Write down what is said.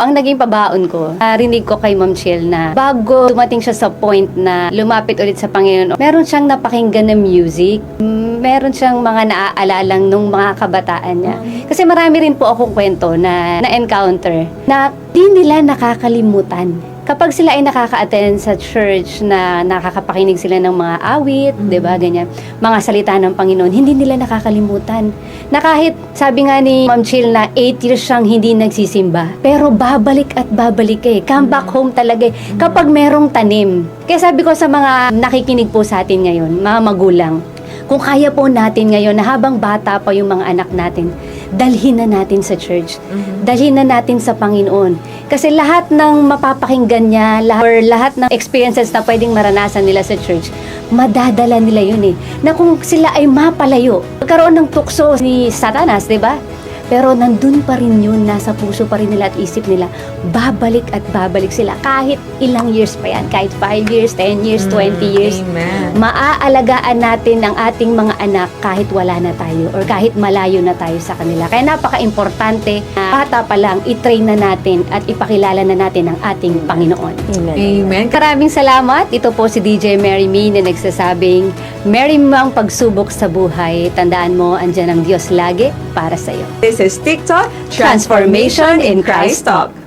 Ang naging pabaon ko, narinig ko kay Ma'am Chill na bago dumating siya sa point na lumapit ulit sa Panginoon, meron siyang napakinggan na music, meron siyang mga naaalalang nung mga kabataan niya. Kasi marami rin po akong kwento na na-encounter na di nila nakakalimutan. Kapag sila ay nakaka-attend sa church na nakakapakinig sila ng mga awit, 'di ba, ganyan, mga salita ng Panginoon, hindi nila nakakalimutan. Na kahit, sabi nga ni Ma'am Chill na 8 years siyang hindi nagsisimba, pero babalik at babalik come back home talaga kapag merong tanim. Kaya sabi ko sa mga nakikinig po sa atin ngayon, mga magulang, kung kaya po natin ngayon na habang bata pa yung mga anak natin, dalhin na natin sa church. Dalhin na natin sa Panginoon. Kasi lahat ng mapapakinggan niya, lahat ng experiences na pwedeng maranasan nila sa church, madadala nila yun na kung sila ay mapalayo, magkaroon ng tukso ni Satanas, di ba? Pero nandun pa rin yun, nasa puso pa rin nila at isip nila, babalik at babalik sila kahit ilang years pa yan, kahit 5 years, 10 years, 20 years. Amen. Maaalagaan natin ang ating mga anak kahit wala na tayo or kahit malayo na tayo sa kanila. Kaya napaka-importante na bata pa lang, i-train na natin at ipakilala na natin ang ating Panginoon. Amen. Maraming salamat. Ito po si DJ Mary Me na nagsasabing, Mary mo ang pagsubok sa buhay. Tandaan mo, andyan ang Diyos lagi para sa iyo. This is TikTok Transformation in Christ Talk.